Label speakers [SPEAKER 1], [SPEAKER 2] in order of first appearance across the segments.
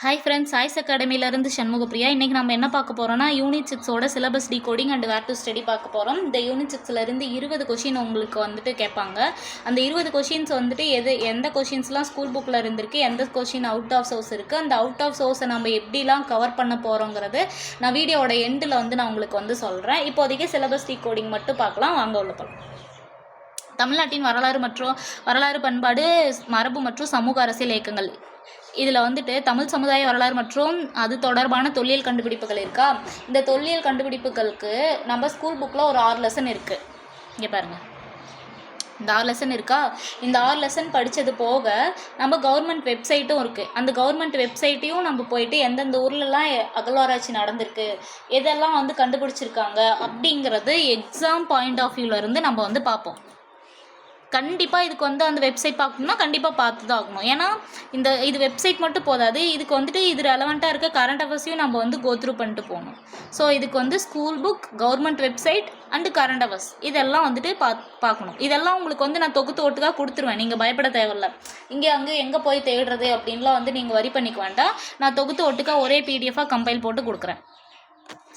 [SPEAKER 1] Hi friends, choice அகாடமியிலேருந்து சண்முகப்பிரியா. இன்றைக்கி நம்ம என்ன பார்க்க போகிறோம்னா, யூனிட் 6ஓட syllabus decoding and where to study பார்க்க போகிறோம். இந்த யூனிட் 6லேருந்து 20 கொஷின் உங்களுக்கு வந்துட்டு கேட்பாங்க. அந்த 20 கொஷின்ஸ் வந்துட்டு எந்த கொஷின்ஸ்லாம் ஸ்கூல் புக்கில் இருந்திருக்கு, எந்த கொஷின் அவுட் ஆஃப் சோர்ஸ் இருக்குது, அந்த அவுட் ஆஃப் சோர்ஸை நம்ம எப்படிலாம் கவர் பண்ண போகிறோங்கிறது நான் வீடியோட எண்டில் நான் உங்களுக்கு சொல்கிறேன். இப்போதைக்கு சிலபஸ் டிகோடிங் மட்டும் பார்க்கலாம். வாங்க உள்ள போகலாம். தமிழ்நாட்டின் வரலாறு பண்பாடு மரபு மற்றும் சமூக அரசியல் இயக்கங்கள். இதில் வந்துட்டு தமிழ் சமுதாய வரலாறு மற்றும் அது தொடர்பான தொல்லியல் கண்டுபிடிப்புகள் இருக்கா. இந்த தொல்லியல் கண்டுபிடிப்புகளுக்கு நம்ம ஸ்கூல் புக்கில் ஒரு 6 லெசன் இருக்குது. இங்கே பாருங்கள், இந்த 6 லெசன் இருக்கா. இந்த 6 லெசன் படித்தது போக நம்ம கவர்மெண்ட் வெப்சைட்டும் இருக்குது. அந்த கவர்மெண்ட் வெப்சைட்டையும் நம்ம போயிட்டு எந்தெந்த ஊர்லலாம் அகழ்வாராய்ச்சி நடந்திருக்கு, எதெல்லாம் கண்டுபிடிச்சிருக்காங்க அப்படிங்கிறது எக்ஸாம் பாயிண்ட் ஆஃப் வியூவிலேருந்து நம்ம பார்ப்போம். கண்டிப்பாக இதுக்கு அந்த வெப்சைட் பார்க்கணும்னா கண்டிப்பாக பார்த்து தான் ஆகணும். ஏன்னா இது வெப்சைட் மட்டும் போதாது, இதுக்கு இது ரெலவெண்ட்டாக இருக்க கரண்ட் அஃபேர்ஸையும் நம்ம கோத்ரூ பண்ணிட்டு போகணும். ஸோ இதுக்கு school book, government website and current affairs இதெல்லாம் பார்க்கணும். இதெல்லாம் உங்களுக்கு நான் தொகுத்து ஒட்டுக்காக கொடுத்துருவேன். நீங்கள் பயப்பட தேவையில்லை. இங்கே அங்கே எங்கே போய் தேடுறது அப்படின்லாம் நீங்கள் வரி பண்ணிக்க வேண்டாம். நான் தொகுத்து ஒட்டுக்காக ஒரே பிடிஎஃபாக கம்பைல் போட்டு கொடுக்குறேன்.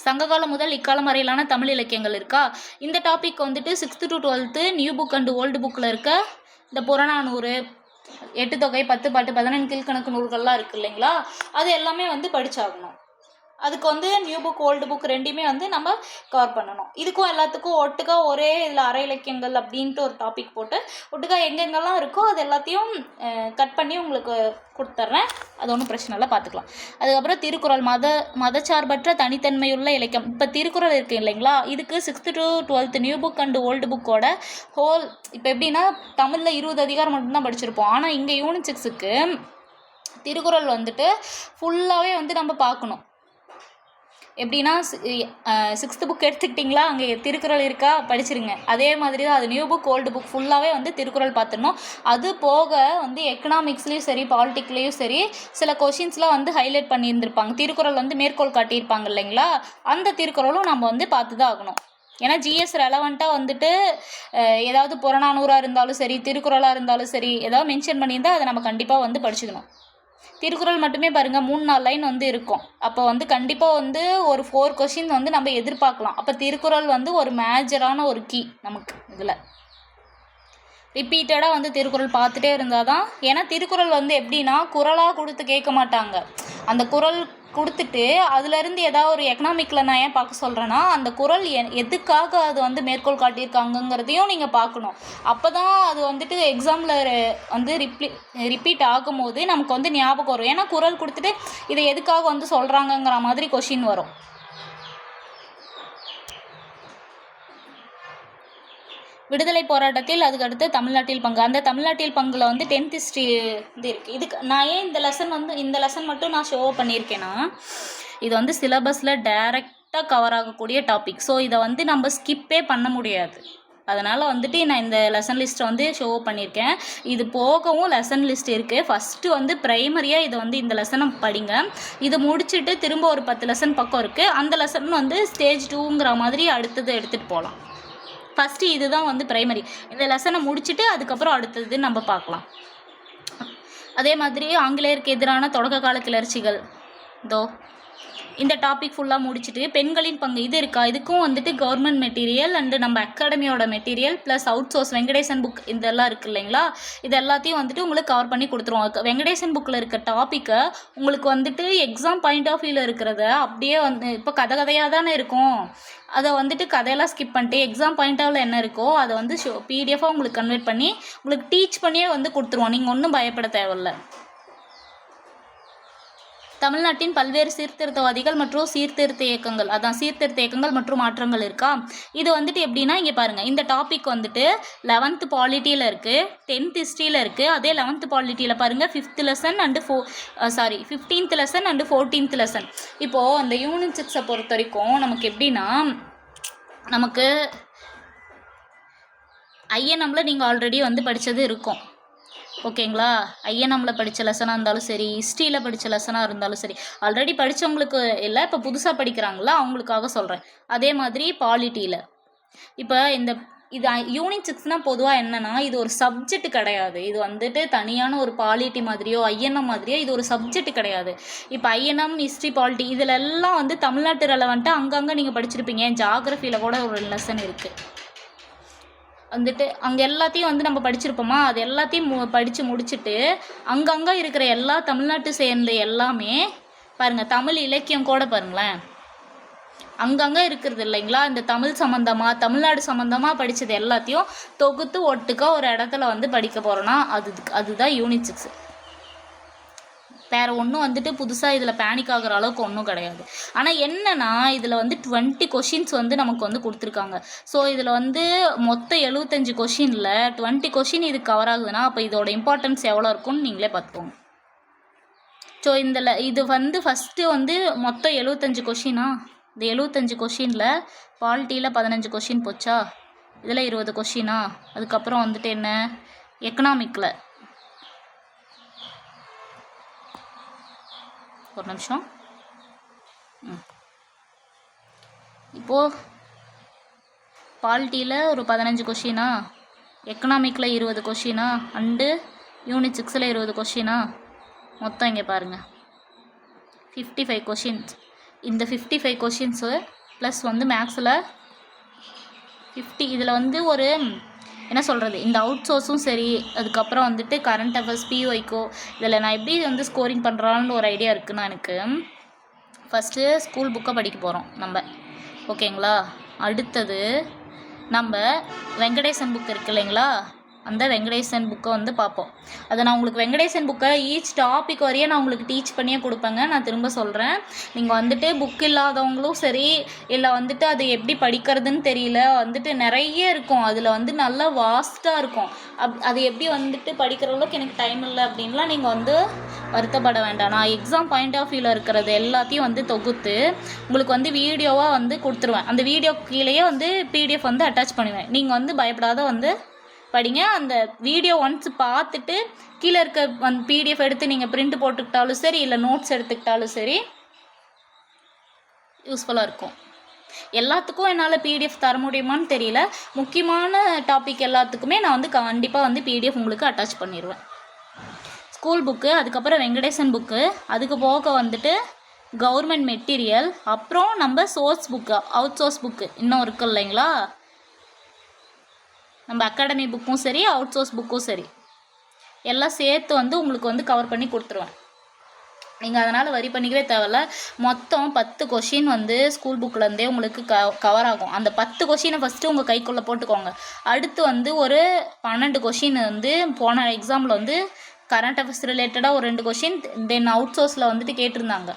[SPEAKER 1] சங்ககாலம் முதல் இக்காலம் வரையிலான தமிழ் இலக்கியங்கள் இருக்கா. இந்த topic 6th to 12th new book and old புக்கில் இருக்க இந்த புறநானூறு, 8 தொகை, 10 பாட்டு, 14 கீழ்கணக்கு நூல்கள்லாம் இருக்குது இல்லைங்களா. அது எல்லாமே படிச்சாகணும். அதுக்கு நியூ புக் ஓல்டு புக் ரெண்டையுமே நம்ம கவர் பண்ணணும். இதுக்கும் எல்லாத்துக்கும் ஒட்டுக்கா ஒரே இதில் அரை இலக்கியங்கள் அப்படின்ட்டு ஒரு டாபிக் போட்டு ஒட்டுக்கா எங்கெங்கெல்லாம் இருக்கோ அது எல்லாத்தையும் கட் பண்ணி உங்களுக்கு கொடுத்துட்றேன். அது ஒன்றும் பிரச்சனை இல்லை, பார்த்துக்கலாம். அதுக்கப்புறம் திருக்குறள், மதச்சார்பற்ற தனித்தன்மையுள்ள இலக்கியம். இப்போ திருக்குறள் இருக்குது இல்லைங்களா, இதுக்கு 6th to 12th new book and old புக்கோட ஹோல். இப்போ எப்படின்னா தமிழில் 20 அதிகாரம் மட்டும்தான் படிச்சிருப்போம். ஆனால் இங்கே யூனிட் 6க்கு திருக்குறள் ஃபுல்லாகவே நம்ம பார்க்கணும். எப்படின்னா 6th புக் எடுத்துக்கிட்டிங்களா, அங்கே திருக்குறள் இருக்கா, படிச்சிருங்க. அதே மாதிரி தான் அது நியூ புக் ஓல்டு புக் ஃபுல்லாகவே திருக்குறள் பார்த்துடணும். அது போக எக்கனாமிக்ஸ்லேயும் சரி, பாலிட்டிக்லேயும் சரி சில கொஷின்ஸ்லாம் ஹைலைட் பண்ணியிருந்திருப்பாங்க. திருக்குறள் மேற்கோள் காட்டியிருப்பாங்க இல்லைங்களா, அந்த திருக்குறளும் நம்ம பார்த்து தான் ஆகணும். ஏன்னா ஜிஎஸ் ரெலவெண்ட்டாக ஏதாவது புறநானூறாக இருந்தாலும் சரி, திருக்குறளாக இருந்தாலும் சரி, ஏதாவது மென்ஷன் பண்ணியிருந்தால் அதை நம்ம கண்டிப்பாக படிச்சுக்கணும். திருக்குறள் மட்டுமே பாருங்கள் 3-4 லைன் இருக்கும். அப்போ கண்டிப்பாக ஒரு 4 கொஷின் நம்ம எதிர்பார்க்கலாம். அப்போ திருக்குறள் ஒரு மேஜரான ஒரு கீ நமக்கு. இதில் ரிப்பீட்டடாக திருக்குறள் பார்த்துட்டே இருந்தால் தான். ஏன்னா திருக்குறள் எப்படின்னா குறளாக கொடுத்து கேட்க மாட்டாங்க. அந்த குறள் கொடுத்துட்டு அதுலேருந்து ஏதாவது ஒரு எக்கனாமிக்கில் நான் ஏன் பார்க்க சொல்கிறேன்னா, அந்த குறள் எதுக்காக அது மேற்கோள் காட்டியிருக்காங்கங்கிறதையும் நீங்கள் பார்க்கணும். அப்போ தான் அது எக்ஸாமில் ரிப்பீட் ஆகும்போது நமக்கு ஞாபகம் வரும். ஏன்னா குறள் கொடுத்துட்டு இதை எதுக்காக சொல்கிறாங்கங்கிற மாதிரி கொஷின் வரும். விடுதலை போராட்டத்தில் அதுக்கடுத்து தமிழ்நாட்டில் பங்கு. அந்த தமிழ்நாட்டில் பங்கில் 10th ஹிஸ்ட்ரி இருக்குது. இதுக்கு நான் ஏன் இந்த லெசன் மட்டும் நான் ஷோ பண்ணியிருக்கேன்னா, இது சிலபஸில் டைரெக்டாக கவர் ஆகக்கூடிய டாபிக். ஸோ இதை நம்ம ஸ்கிப்பே பண்ண முடியாது. அதனால் நான் இந்த லெசன் லிஸ்ட்டை ஷோ பண்ணியிருக்கேன். இது போகவும் லெசன் லிஸ்ட் இருக்குது. ஃபஸ்ட்டு ப்ரைமரியாக இதை இந்த லெசனை படிங்க. இது முடிச்சுட்டு திரும்ப ஒரு 10 லெசன் பக்கம் இருக்குது. அந்த லெசன் ஸ்டேஜ் 2ங்கிற மாதிரி அடுத்தது எடுத்துகிட்டு போகலாம். ஃபஸ்ட்டு இது தான் ப்ரைமரி. இந்த லெசனை முடிச்சுட்டு அதுக்கப்புறம் அடுத்தது நம்ம பார்க்கலாம். அதே மாதிரி ஆங்கிலேயருக்கு எதிரான தொடக்க கால கிளர்ச்சிகள், இந்த டாபிக் ஃபுல்லாக முடிச்சுட்டு பெண்களின் பங்கு இது இருக்கா. இதுக்கும் கவர்மெண்ட் மெட்டீரியல் அண்டு நம்ம அகாடமியோட material plus outsource Venkatesan book இதெல்லாம் இருக்குது இல்லைங்களா. இது எல்லாத்தையும் உங்களுக்கு கவர் பண்ணி கொடுத்துருவோம். வெங்கடேசன் புக்கில் இருக்க டாப்பிக்கை உங்களுக்கு எக்ஸாம் பாயிண்ட் ஆஃப் வியூவில் இருக்கிறத அப்படியே இப்போ கதையாக தானே இருக்கும். அதை கதையெல்லாம் ஸ்கிப் பண்ணிட்டு எக்ஸாம் பாயிண்ட் ஆஃப்ல என்ன இருக்கோ அதை பிடிஎஃபாக உங்களுக்கு கன்வெர்ட் பண்ணி உங்களுக்கு டீச் பண்ணியே கொடுத்துருவோம். நீங்கள் ஒன்றும் பயப்பட தேவையில்லை. தமிழ்நாட்டின் பல்வேறு சீர்திருத்தவாதிகள் மற்றும் சீர்திருத்த இயக்கங்கள், அதான் சீர்திருத்த இயக்கங்கள் மற்றும் மாற்றங்கள் இருக்கா. இது எப்படின்னா இங்கே பாருங்கள், இந்த டாபிக் 11th பாலிட்டியில் இருக்குது, 10th ஹிஸ்ட்ரியில் இருக்குது. அதே 11th பாலிட்டியில் பாருங்கள் 5th lesson and 15th lesson and 14th lesson. இப்போது அந்த யூனிட் 6 பொறுத்த வரைக்கும் நமக்கு எப்படின்னா, நமக்கு ஐஎன்எம்மில் நீங்கள் ஆல்ரெடி படித்தது இருக்கும். ஓகேங்களா. ஐஎன்எம்மில் படித்த லெசனாக இருந்தாலும் சரி, ஹிஸ்ட்ரியில் படித்த லெசனாக இருந்தாலும் சரி, ஆல்ரெடி படித்தவங்களுக்கு இல்லை, இப்போ புதுசாக படிக்கிறாங்களா அவங்களுக்காக சொல்கிறேன். அதே மாதிரி பாலிட்டியில் இப்போ இது யூனிட் 6னா பொதுவாக என்னன்னா இது ஒரு சப்ஜெக்ட் கிடையாது. இது வந்துட்டு தனியான ஒரு பாலிட்டி மாதிரியோ ஐஎன்எம் மாதிரியோ இது ஒரு சப்ஜெக்ட் கிடையாது. இப்போ ஐஎன்எம், ஹிஸ்ட்ரி, பாலிட்டி இதில் எல்லாம் வந்து தமிழ்நாட்டு ரெலவெண்ட்டாக அங்கங்கே நீங்கள் படிச்சிருப்பீங்க. ஜாகிரஃபியில் கூட ஒரு லெசன் இருக்குது வந்துட்டு. அங்கே எல்லாத்தையும் வந்து நம்ம படிச்சிருப்போமா, அது எல்லாத்தையும் படித்து முடிச்சுட்டு அங்கங்கே இருக்கிற எல்லா தமிழ்நாட்டு சேர்ந்த எல்லாமே பாருங்கள், தமிழ் இலக்கியம் கூட பாருங்களேன் அங்கங்கே இருக்கிறது இல்லைங்களா. இந்த தமிழ் சம்மந்தமாக தமிழ்நாடு சம்மந்தமாக படித்தது எல்லாத்தையும் தொகுத்து ஒட்டுக்கா ஒரு இடத்துல வந்து படிக்க போகிறோன்னா அதுதான் யூனிட் 6. வேறு ஒன்றும் வந்துட்டு புதுசாக இதில் பேனிக் ஆகிற அளவுக்கு ஒன்றும் கிடையாது. ஆனால் என்னென்னா இதில் வந்து 20 கொஷின்ஸ் வந்து நமக்கு வந்து கொடுத்துருக்காங்க. ஸோ இதில் வந்து மொத்தம் 75 கொஷினில் 20 கொஷின் இது கவர் ஆகுதுன்னா அப்போ இதோட இம்பார்ட்டன்ஸ் எவ்வளோ இருக்குன்னு நீங்களே பார்த்துக்கோங்க. ஸோ இது வந்து ஃபஸ்ட்டு வந்து மொத்தம் 75 கொஷினா, இந்த 75 கொஷினில் பாலிட்டியில் 15 கொஷின் போச்சா, இதில் 20 கொஷினா, அதுக்கப்புறம் வந்துட்டு என்ன எக்கனாமிக்கில் ஒரு நிமிஷம். இப்போது பாலிட்டியில் ஒரு 15 கொஷினா, எக்கனாமிக்கில் 20 கொஷினா, அண்டு யூனிட் 6ல் 20 கொஷினா, மொத்தம் இங்கே பாருங்கள் 55 கொஷின்ஸ். இந்த 55 கொஷின்ஸு ப்ளஸ் வந்து மேக்ஸில் 50. இதில் வந்து ஒரு என்ன சொல்கிறது, இந்த அவுட் சோர்ஸும் சரி, அதுக்கப்புறம் வந்துட்டு கரண்ட் அஃபேர்ஸ், பிஒய்க்கோ இதில் நான் எப்படி வந்து ஸ்கோரிங் பண்ணுறான்னு ஒரு ஐடியா இருக்குன்னா எனக்கு ஃபஸ்ட்டு ஸ்கூல் புக்கை படிக்க போகிறோம் நம்ம, ஓகேங்களா. அடுத்தது நம்ம வெங்கடேசன் புக் இருக்கு இல்லைங்களா, அந்த வெங்கடேசன் புக்கை வந்து பார்ப்போம். அதை நான் உங்களுக்கு வெங்கடேசன் புக்கை ஈச் டாபிக் வரையும் நான் உங்களுக்கு டீச் பண்ணியே கொடுப்பேங்க. நான் திரும்ப சொல்கிறேன், நீங்கள் வந்துட்டு புக் இல்லாதவங்களும் சரி, இல்லை வந்துட்டு அது எப்படி படிக்கிறதுன்னு தெரியல வந்துட்டு நிறைய இருக்கும், அதில் வந்து நல்லா வாஸ்ட்டாக இருக்கும், அது எப்படி வந்துட்டு படிக்கிற அளவுக்கு எனக்கு டைம் இல்லை அப்படின்லாம் நீங்கள் வந்து வருத்தப்பட வேண்டாம். நான் எக்ஸாம் பாயிண்ட் ஆஃப் வியூவில் இருக்கிறது எல்லாத்தையும் வந்து தொகுத்து உங்களுக்கு வந்து வீடியோவாக வந்து கொடுத்துருவேன். அந்த வீடியோ கீழேயே வந்து பிடிஎஃப் வந்து அட்டாச் பண்ணுவேன். நீங்கள் வந்து பயப்படாத வந்து படிங்க. அந்த வீடியோ ஒன்ஸ் பார்த்துட்டு கீழே இருக்க பிடிஎஃப் எடுத்து நீங்கள் பிரிண்ட் போட்டுக்கிட்டாலும் சரி, இல்லை நோட்ஸ் எடுத்துக்கிட்டாலும் சரி யூஸ்ஃபுல்லாக இருக்கும். எல்லாத்துக்கும் என்னால் பிடிஎஃப் தர முடியுமான்னு தெரியல. முக்கியமான டாபிக் எல்லாத்துக்குமே நான் வந்து கண்டிப்பாக வந்து பிடிஎஃப் உங்களுக்கு அட்டாச் பண்ணிடுவேன். ஸ்கூல் புக்கு, அதுக்கப்புறம் வெங்கடேசன் புக்கு, அதுக்கு போக வந்துட்டு கவர்மெண்ட் மெட்டீரியல், அப்புறம் நம்ம source book, out source book இன்னும் இருக்குது இல்லைங்களா, நம்ம அகாடமி புக்கும் சரி, அவுட் சோர்ஸ் புக்கும் சரி, எல்லாம் சேர்த்து வந்து உங்களுக்கு வந்து கவர் பண்ணி கொடுத்துருவேன். நீங்கள் அதனால் வரி பண்ணிக்கவே தேவையில்ல. மொத்தம் 10 கொஷின் வந்து ஸ்கூல் புக்கிலேருந்தே உங்களுக்கு கவர் ஆகும். அந்த 10 கொஷினை ஃபஸ்ட்டு உங்கள் கைக்குள்ளே போட்டுக்கோங்க. அடுத்து வந்து ஒரு 12 கொஷின் வந்து போன எக்ஸாமில் வந்து கரண்ட் அஃபேர்ஸ் ரிலேட்டடாக ஒரு 2 கொஷின், தென் அவுட் சோர்ஸில் வந்துட்டு கேட்டிருந்தாங்க.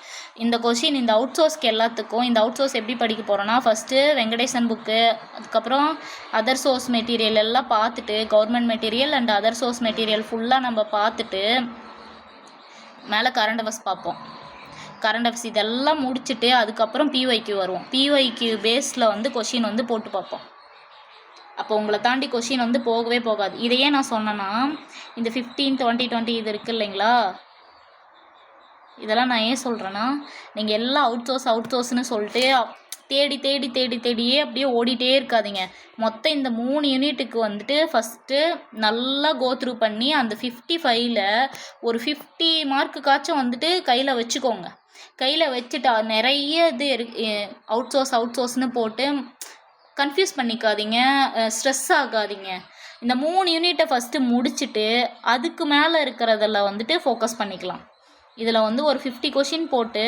[SPEAKER 1] இந்த கொஷின் இந்த அவுட் சோர்ஸ்க்கு எல்லாத்துக்கும் இந்த அவுட் சோர்ஸ் எப்படி படிக்க போகிறோன்னா ஃபஸ்ட்டு வெங்கடேசன் புக்கு, அதுக்கப்புறம் அதர் சோர்ஸ் மெட்டீரியல் எல்லாம் பார்த்துட்டு, government material and other source material ஃபுல்லாக நம்ம பார்த்துட்டு மேலே கரண்ட் அஃபேர்ஸ் பார்ப்போம். கரண்ட் அஃபேர்ஸ் இதெல்லாம் முடிச்சுட்டு அதுக்கப்புறம் பிஒய்க்கு வருவோம். பிஒய்க்கு பேஸில் வந்து கொஷின் வந்து போட்டு பார்ப்போம். அப்போ உங்களை தாண்டி கொஷின் வந்து போகவே போகாது. இதையே நான் சொன்னேன்னா இந்த 15, 20, 20 இது இருக்குது இல்லைங்களா, இதெல்லாம் நான் ஏன் சொல்கிறேன்னா நீங்கள் எல்லாம் அவுட் சோர்ஸ்னு சொல்லிட்டு தேடியே அப்படியே ஓடிட்டே இருக்காதீங்க. மொத்தம் இந்த 3 யூனிட்டுக்கு வந்துட்டு ஃபஸ்ட்டு நல்லா கோத்ரூ பண்ணி அந்த 55ல் ஒரு 50 மார்க்குக்காச்சும் வந்துட்டு கையில் வச்சுக்கோங்க. கையில் வச்சுட்டா நிறைய இது அவுட் சோர்ஸ்னு போட்டு கன்ஃபியூஸ் பண்ணிக்காதீங்க, ஸ்ட்ரெஸ் ஆகாதீங்க. இந்த 3 யூனிட்டை ஃபஸ்ட்டு முடிச்சுட்டு அதுக்கு மேலே இருக்கிறதில் வந்துட்டு ஃபோக்கஸ் பண்ணிக்கலாம். இதில் வந்து ஒரு 50 கொஷின் போட்டு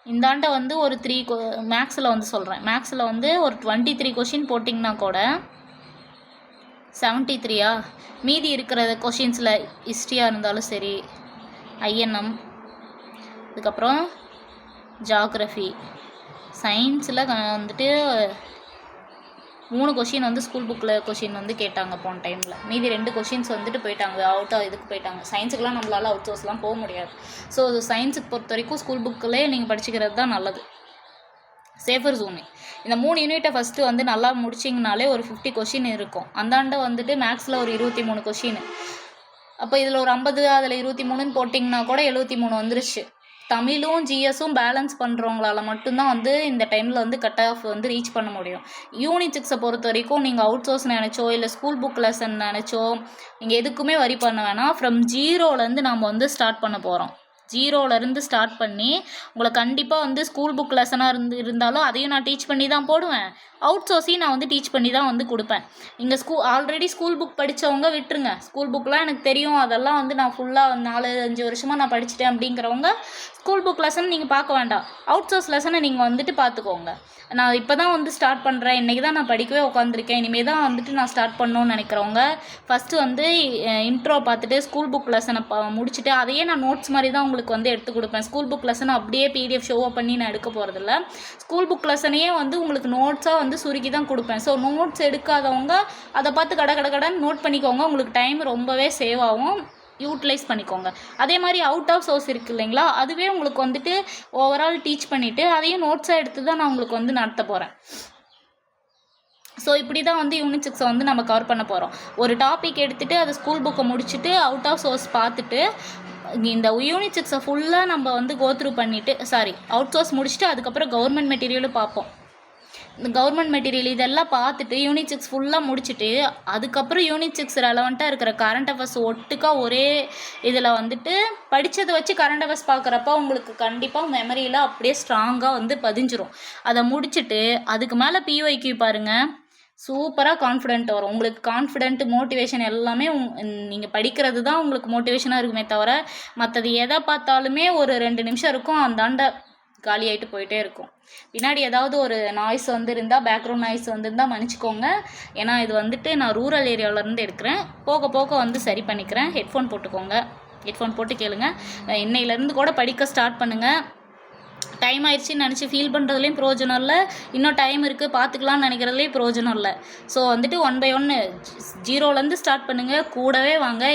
[SPEAKER 1] இந்தாண்ட வந்து ஒரு 3 மேக்ஸில் வந்து சொல்கிறேன், மேக்ஸில் வந்து ஒரு 23 கொஷின் போட்டிங்கன்னா கூட 73 மீதி இருக்கிற கொஷின்ஸில் ஹிஸ்ட்ரியாக இருந்தாலும் சரி, ஐஎன்எம், அதுக்கப்புறம் ஜாகிரஃபி, சயின்ஸில் வந்துட்டு 3 கொஷின் வந்து ஸ்கூல் புக்கில் கொஷின் வந்து கேட்டாங்க போன டைமில். மீதி 2 கொஷின்ஸ் வந்துட்டு போயிட்டாங்க, இதுக்கு போயிட்டாங்க. சயின்ஸுக்கெலாம் நம்மளால் அவுட் சோர்ஸ்லாம் போக முடியாது. ஸோ சயின்ஸுக்கு பொறுத்த வரைக்கும் ஸ்கூல் புக்கிலே நீங்கள் படிச்சுக்கிறது தான் நல்லது, சேஃபர் ஜோனு. இந்த 3 யூனிட்டை ஃபஸ்ட்டு வந்து நல்லா முடிச்சிங்கனாலே ஒரு 50 கொஷின் இருக்கும். அந்தாண்ட வந்துட்டு மேக்ஸில் ஒரு 23 கொஷின். அப்போ இதில் ஒரு 50, அதில் 23ன்னு போட்டிங்கன்னா கூட 73 வந்துருச்சு. தமிழும் ஜிஎஸும் பேலன்ஸ் பண்ணுறவங்களால மட்டும்தான் வந்து இந்த டைமில் வந்து கட் ஆஃப் வந்து ரீச் பண்ண முடியும். யூனிட் 6 பொறுத்த வரைக்கும் நீங்கள் அவுட் சோர்ஸ் நினச்சோ இல்லை ஸ்கூல் புக் லெசன் நினச்சோ நீங்கள் எதுக்குமே வரி பண்ண வேணாம். ஃப்ரம் ஜீரோலேருந்து நம்ம வந்து ஸ்டார்ட் பண்ண போகிறோம். ஜீரோலேருந்து ஸ்டார்ட் பண்ணி உங்களை கண்டிப்பாக வந்து ஸ்கூல் புக் லெசனாக இருந்தாலும் அதையும் நான் டீச் பண்ணி தான் போடுவேன். அவுட் சோர்ஸையும் நான் வந்து டீச் பண்ணி தான் வந்து கொடுப்பேன். இங்கே ஆல்ரெடி ஸ்கூல் புக் படித்தவங்க விட்டுருங்க. ஸ்கூல் புக்கெலாம் எனக்கு தெரியும், அதெல்லாம் வந்து நான் ஃபுல்லாக 4-5 வருஷமாக நான் படிச்சுட்டேன் அப்படிங்கிறவங்க ஸ்கூல் புக் லெசன் நீங்கள் பார்க்க வேண்டாம். அவுட் சோர்ஸ் லெசனை நீங்கள் வந்துட்டு பார்த்துக்கோங்க. நான் இப்போ தான் வந்து ஸ்டார்ட் பண்ணுறேன், இன்றைக்கி தான் நான் படிக்கவே உட்காந்துருக்கேன், இனிமேல் தான் வந்துட்டு நான் ஸ்டார்ட் பண்ணணும்னு நினைக்கிறவங்க ஃபஸ்ட்டு வந்து இன்ட்ரோ பார்த்துட்டு ஸ்கூல் புக் லெசனை முடிச்சுட்டு அதையே நான் நோட்ஸ் மாதிரி தான் உங்களுக்கு வந்து எடுத்து கொடுப்பேன். ஸ்கூல் புக் லெசனை அப்படியே பிடிஎஃப் ஷோவை பண்ணி நான் எடுக்க போகிறதில்ல. ஸ்கூல் புக் லெசனையே வந்து உங்களுக்கு நோட்ஸாக வந்து சுருக்கி தான் கொடுப்பேன். ஸோ நோட்ஸ் எடுக்காதவங்க அதை பார்த்து கடன் நோட் பண்ணிக்கோங்க. உங்களுக்கு டைம் ரொம்பவே சேவ் ஆகும், யூட்டிலைஸ் பண்ணிக்கோங்க. அதே மாதிரி அவுட் ஆஃப் சோர்ஸ் இருக்குது இல்லைங்களா, அதுவே உங்களுக்கு வந்துட்டு ஓவரால் டீச் பண்ணிவிட்டு அதையும் நோட்ஸாக எடுத்து தான் நான் உங்களுக்கு வந்து நடத்த போகிறேன். ஸோ இப்படி தான் வந்து யூனிட் 6 வந்து நம்ம கவர் பண்ண போகிறோம். ஒரு டாபிக் எடுத்துகிட்டு அதை ஸ்கூல் புக்கை முடிச்சுட்டு அவுட் ஆஃப் சோர்ஸ் பார்த்துட்டு இந்த யூனிட் 6 ஃபுல்லாக நம்ம வந்து கோத்ரூ பண்ணிவிட்டு அவுட் சோர்ஸ் முடிச்சுட்டு அதுக்கப்புறம் கவர்மெண்ட் மெட்டீரியலும் பார்ப்போம். இந்த கவர்மெண்ட் மெட்டீரியல் இதெல்லாம் பார்த்துட்டு யூனிட் 6 ஃபுல்லாக முடிச்சுட்டு அதுக்கப்புறம் யூனிட் 6 ரெலவெண்ட்டாக இருக்கிற கரண்ட் அஃபேர்ஸ் ஒட்டுக்கா ஒரே இதில் வந்துட்டு படித்ததை வச்சு கரண்ட் அஃபேர்ஸ் பார்க்குறப்ப உங்களுக்கு கண்டிப்பாக மெமரியில் அப்படியே ஸ்ட்ராங்காக வந்து பதிஞ்சிரும். அதை முடிச்சுட்டு அதுக்கு மேலே பிஒய்க்யூ பாருங்கள், சூப்பராக கான்ஃபிடென்ட் வரும். உங்களுக்கு கான்ஃபிடென்ட் மோட்டிவேஷன் எல்லாமே நீங்கள் படிக்கிறது தான் உங்களுக்கு மோட்டிவேஷனாக இருக்குமே தவிர மற்றது எதை பார்த்தாலுமே ஒரு 2 நிமிஷம் இருக்கும், அந்தாண்ட காலி ஆகிட்டு போயிட்டே இருக்கும். பின்னாடி ஏதாவது ஒரு நாய்ஸ் வந்துருந்தால், பேக்ரவுண்ட் நாய்ஸ் வந்துருந்தால் மன்னிச்சிக்கோங்க. ஏன்னா இது வந்துட்டு நான் ரூரல் ஏரியாவிலேருந்து எடுக்கிறேன், போக போக வந்து சரி பண்ணிக்கிறேன். ஹெட்ஃபோன் போட்டுக்கோங்க, ஹெட்ஃபோன் போட்டு கேளுங்க. இன்னையிலேருந்து கூட படிக்க ஸ்டார்ட் பண்ணுங்கள். டைம் ஆயிடுச்சுன்னு நினச்சி ஃபீல் பண்ணுறதுலேயும் பிரயோஜனம் இல்லை, இன்னும் டைம் இருக்குது பார்த்துக்கலான்னு நினைக்கிறதுலேயும் பிரயோஜனம் இல்லை. ஸோ வந்துட்டு 1 by 1 ஜீரோலேருந்து ஸ்டார்ட் பண்ணுங்கள். கூடவே வாங்க,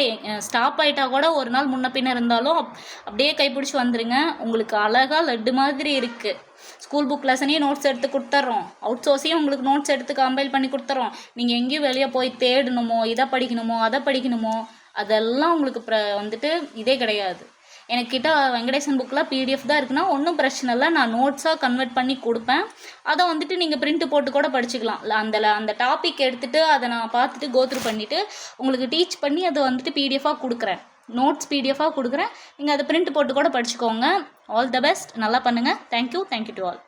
[SPEAKER 1] ஸ்டாப் ஆகிட்டா கூட ஒரு நாள் முன்ன பின்ன இருந்தாலும் அப்படியே கைப்பிடிச்சி வந்துடுங்க. உங்களுக்கு அழகாக லட்டு மாதிரி இருக்குது. ஸ்கூல் புக் லெசனையும் நோட்ஸ் எடுத்து கொடுத்துட்றோம், அவுட் சோர்ஸையும் உங்களுக்கு நோட்ஸ் எடுத்து கம்பைல் பண்ணி கொடுத்துட்றோம். நீங்கள் எங்கேயும் வெளியே போய் தேடணுமோ, இதை படிக்கணுமோ அதை படிக்கணுமோ அதெல்லாம் உங்களுக்கு வந்துட்டு இதே கிடையாது. எனக்கிட்ட வெங்கடேசன் புக்கில் பிடிஎஃப் தான் இருக்குன்னா ஒன்றும் பிரச்சனை இல்லை, நான் நோட்ஸாக கன்வெர்ட் பண்ணி கொடுப்பேன். அதை வந்துட்டு நீங்கள் பிரிண்ட் போட்டு கூட படிச்சுக்கலாம். அந்த டாபிக் எடுத்துகிட்டு அதை நான் பார்த்துட்டு கோத்ரூ பண்ணிவிட்டு உங்களுக்கு டீச் பண்ணி அதை வந்துட்டு பிடிஎஃபாக கொடுக்குறேன், நோட்ஸ் பிடிஎஃபாக கொடுக்குறேன். நீங்கள் அதை பிரிண்ட் போட்டு கூட படிச்சுக்கோங்க. ஆல் த பெஸ்ட், நல்லா பண்ணுங்கள். Thank you to all.